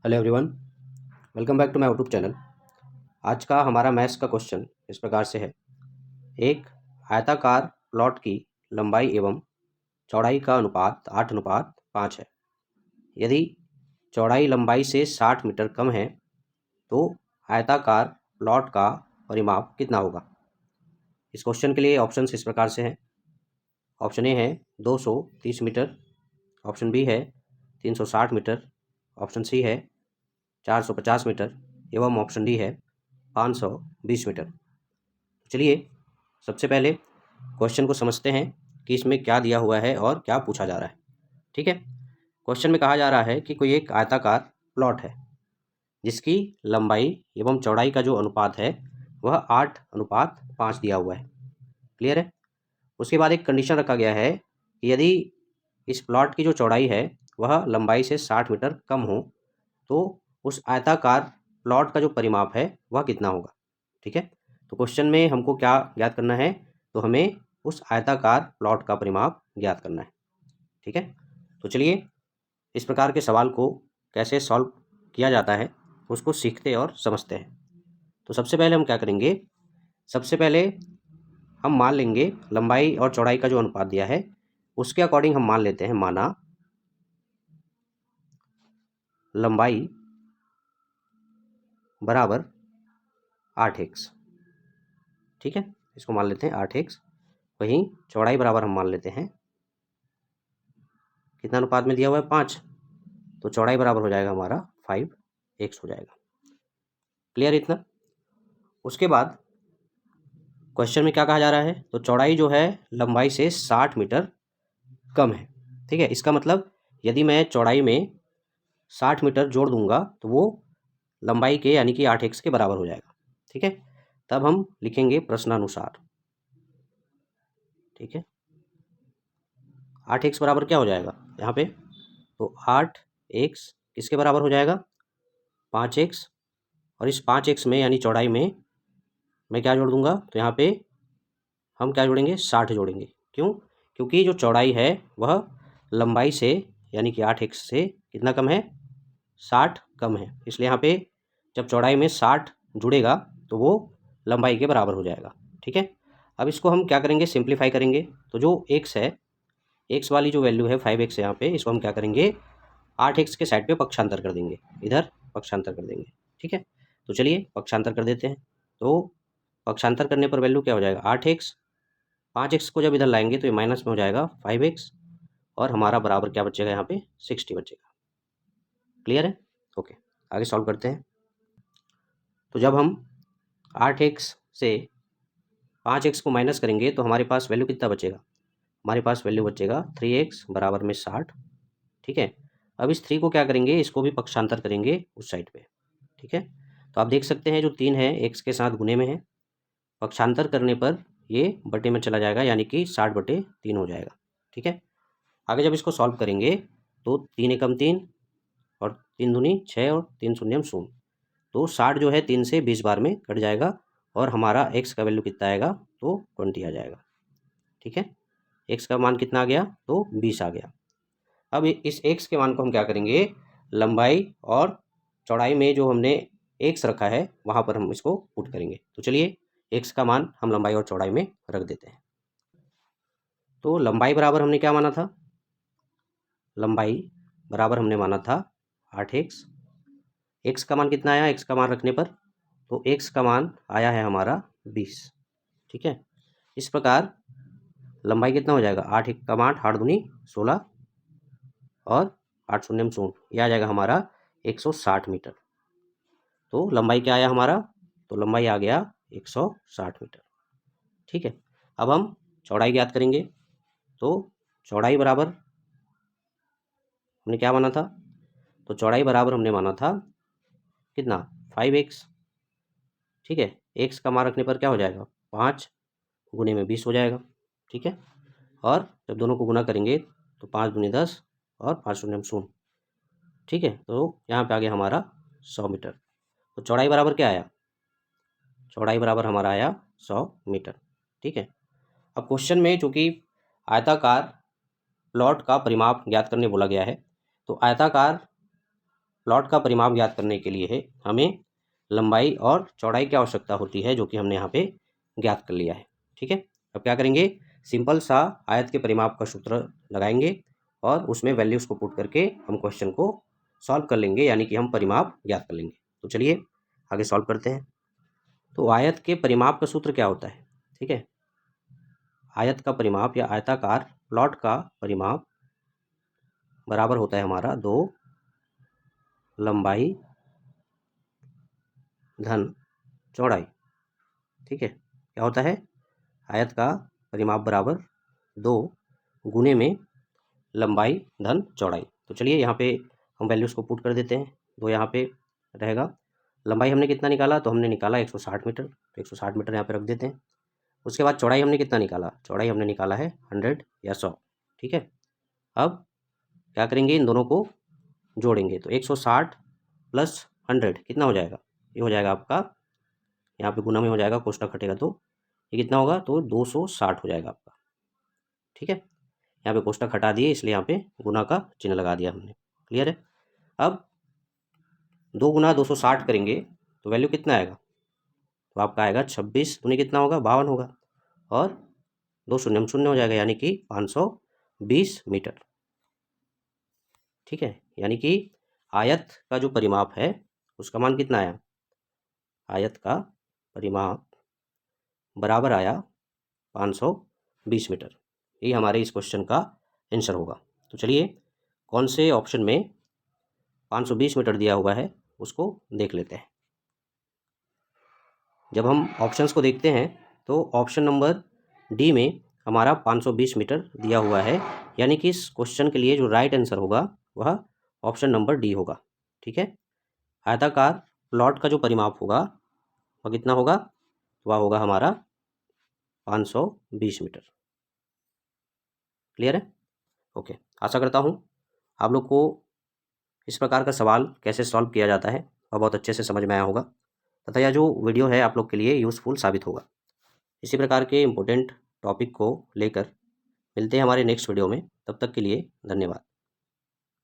Hello everyone, welcome back to my YouTube channel. आज का हमारा मैथ्स का क्वेश्चन इस प्रकार से है। एक आयताकार प्लॉट की लंबाई एवं चौड़ाई का अनुपात 8:5 है। यदि चौड़ाई लंबाई से 60 मीटर कम है तो आयताकार प्लॉट का परिमाप कितना होगा। इस क्वेश्चन के लिए ऑप्शन इस प्रकार से हैं। ऑप्शन ए है 230 मीटर, ऑप्शन बी है 360 मीटर, ऑप्शन सी है 450 मीटर एवं ऑप्शन डी है 520 मीटर। चलिए सबसे पहले क्वेश्चन को समझते हैं कि इसमें क्या दिया हुआ है और क्या पूछा जा रहा है। ठीक है, क्वेश्चन में कहा जा रहा है कि कोई एक आयताकार प्लॉट है जिसकी लंबाई एवं चौड़ाई का जो अनुपात है वह 8:5 दिया हुआ है। क्लियर है। उसके बाद एक कंडीशन रखा गया है कि यदि इस प्लॉट की जो चौड़ाई है वह लंबाई से 60 मीटर कम हो तो उस आयताकार प्लॉट का जो परिमाप है वह कितना होगा। ठीक है, तो क्वेश्चन में हमको क्या ज्ञात करना है, तो हमें उस आयताकार प्लॉट का परिमाप ज्ञात करना है। ठीक है, तो चलिए इस प्रकार के सवाल को कैसे सॉल्व किया जाता है उसको सीखते और समझते हैं। तो सबसे पहले हम क्या करेंगे, सबसे पहले हम मान लेंगे लंबाई और चौड़ाई का जो अनुपात दिया है उसके अकॉर्डिंग हम मान लेते हैं, माना लंबाई बराबर 8x। ठीक है, इसको मान लेते हैं 8x। वहीं चौड़ाई बराबर हम मान लेते हैं, कितना अनुपात में दिया हुआ है 5, तो चौड़ाई बराबर हो जाएगा हमारा 5x हो जाएगा। क्लियर इतना। उसके बाद क्वेश्चन में क्या कहा जा रहा है, तो चौड़ाई जो है लंबाई से 60 मीटर कम है। ठीक है, इसका मतलब यदि मैं चौड़ाई में 60 मीटर जोड़ दूंगा तो वो लंबाई के यानी कि 8x के बराबर हो जाएगा। ठीक है, तब हम लिखेंगे प्रश्नानुसार। ठीक है, 8x बराबर क्या हो जाएगा यहाँ पे, तो 8x किसके बराबर हो जाएगा, 5x। और इस 5x में यानी चौड़ाई में मैं क्या जोड़ दूंगा, तो यहाँ पे हम क्या जोड़ेंगे, 60 जोड़ेंगे। क्यों, क्योंकि जो चौड़ाई है वह लंबाई से यानी कि 8x से कितना कम है, 60 कम है। इसलिए यहाँ पे जब चौड़ाई में 60 जुड़ेगा तो वो लंबाई के बराबर हो जाएगा। ठीक है, अब इसको हम क्या करेंगे, सिंप्लीफाई करेंगे। तो जो x है, x वाली जो वैल्यू है 5x यहाँ पे, इसको हम क्या करेंगे 8x के साइड पे पक्षांतर कर देंगे, इधर पक्षांतर कर देंगे। ठीक है, तो चलिए पक्षांतर कर देते हैं। तो पक्षांतर करने पर वैल्यू क्या हो जाएगा 8x, 5x को जब इधर लाएंगे तो ये माइनस में हो जाएगा 5x और हमारा बराबर क्या बचेगा यहाँ पे 60 बचेगा। क्लियर है। ओके, आगे सॉल्व करते हैं। तो जब हम 8x से 5x को माइनस करेंगे तो हमारे पास वैल्यू कितना बचेगा, हमारे पास वैल्यू बचेगा 3x बराबर में 60। ठीक है, अब इस 3 को क्या करेंगे, इसको भी पक्षांतर करेंगे उस साइड पे। ठीक है, तो आप देख सकते हैं जो 3 है x के साथ गुने में है, पक्षांतर करने पर ये बटे में चला जाएगा यानी कि 60/3 हो जाएगा। ठीक है, आगे जब इसको सॉल्व करेंगे तो 3 एकम 3 और 3 दूनी 6 और 3 शून्यम 0, तो 60 जो है 3 से 20 बार में कट जाएगा और हमारा x का वैल्यू कितना आएगा, तो 20 आ जाएगा। ठीक है, x का मान कितना आ गया, तो 20 आ गया। अब इस x के मान को हम क्या करेंगे, लंबाई और चौड़ाई में जो हमने x रखा है वहाँ पर हम इसको पुट करेंगे। तो चलिए x का मान हम लंबाई और चौड़ाई में रख देते हैं। तो लंबाई बराबर हमने क्या माना था, लंबाई बराबर हमने माना था 8x। x का मान कितना आया, x का मान रखने पर, तो x का मान आया है हमारा 20। ठीक है, इस प्रकार लंबाई कितना हो जाएगा, 8 एकम 8, 8 दूनी 16 और 8 शून्यम 0, यह आ जाएगा हमारा 160 मीटर। तो लंबाई क्या आया हमारा, तो लंबाई आ गया 160 मीटर। ठीक है, अब हम चौड़ाई ज्ञात करेंगे। तो चौड़ाई बराबर हमने क्या माना था, तो चौड़ाई बराबर हमने माना था कितना, 5x। ठीक है, x का मान रखने पर क्या हो जाएगा, 5 गुने में 20 हो जाएगा। ठीक है, और जब दोनों को गुना करेंगे तो 5 दूनी 10 और 5 शून्यम 0। ठीक है, तो यहाँ पे आ गया हमारा 100 मीटर। तो चौड़ाई बराबर क्या आया, चौड़ाई बराबर हमारा आया 100 मीटर। ठीक है, अब क्वेश्चन में चूंकि आयताकार प्लॉट का परिमाप ज्ञात करने बोला गया है, तो आयताकार प्लॉट का परिमाप ज्ञात करने के लिए है हमें लंबाई और चौड़ाई की आवश्यकता होती है, जो कि हमने यहाँ पे ज्ञात कर लिया है। ठीक है, अब क्या करेंगे, सिंपल सा आयत के परिमाप का सूत्र लगाएंगे और उसमें वैल्यूज़ को पुट करके हम क्वेश्चन को सॉल्व कर लेंगे, यानी कि हम परिमाप ज्ञात कर लेंगे। तो चलिए आगे सॉल्व करते हैं। तो आयत के परिमाप का सूत्र क्या होता है? ठीक है, आयत का परिमाप या आयताकार प्लॉट का परिमाप बराबर होता है हमारा 2 लंबाई धन चौड़ाई। ठीक है, क्या होता है, आयत का परिमाप बराबर 2 गुने में लंबाई धन चौड़ाई। तो चलिए यहाँ पे हम वैल्यूज़ को पुट कर देते हैं। तो यहाँ पे रहेगा, लंबाई हमने कितना निकाला, तो हमने निकाला 160 मीटर, तो 160 मीटर यहाँ पे रख देते हैं। उसके बाद चौड़ाई हमने कितना निकाला, चौड़ाई हमने निकाला है 100 या 100। ठीक है, अब क्या करेंगे, इन दोनों को जोड़ेंगे। तो 160 प्लस 100 कितना हो जाएगा, ये हो जाएगा आपका, यहाँ पे गुना में हो जाएगा, कोष्ठक हटेगा तो ये कितना होगा, तो 260 हो जाएगा आपका। ठीक है, यहाँ पे कोष्ठक हटा दिए, इसलिए यहाँ पे गुना का चिन्ह लगा दिया हमने। क्लियर है। अब 2 गुना 260 करेंगे तो वैल्यू कितना आएगा, तो आपका आएगा 26 दूनी कितना होगा, 52 होगा, और 2 शून्य शून्य हो जाएगा, यानी कि 520 मीटर। ठीक है, यानी कि आयत का जो परिमाप है उसका मान कितना आया, आयत का परिमाप बराबर आया 520 मीटर। ये हमारे इस क्वेश्चन का आंसर होगा। तो चलिए कौन से ऑप्शन में 520 मीटर दिया हुआ है उसको देख लेते हैं। जब हम ऑप्शंस को देखते हैं तो ऑप्शन नंबर डी में हमारा 520 मीटर दिया हुआ है, यानी कि इस क्वेश्चन के लिए जो राइट आंसर होगा वह ऑप्शन नंबर डी होगा। ठीक है, आयताकार प्लॉट का जो परिमाप होगा वह कितना होगा, वह होगा हमारा 520 मीटर। क्लियर है। ओके, आशा करता हूँ आप लोग को इस प्रकार का सवाल कैसे सॉल्व किया जाता है वह बहुत अच्छे से समझ में आया होगा, तथा यह जो वीडियो है आप लोग के लिए यूज़फुल साबित होगा। इसी प्रकार के इम्पोर्टेंट टॉपिक को लेकर मिलते हैं हमारे नेक्स्ट वीडियो में। तब तक के लिए धन्यवाद।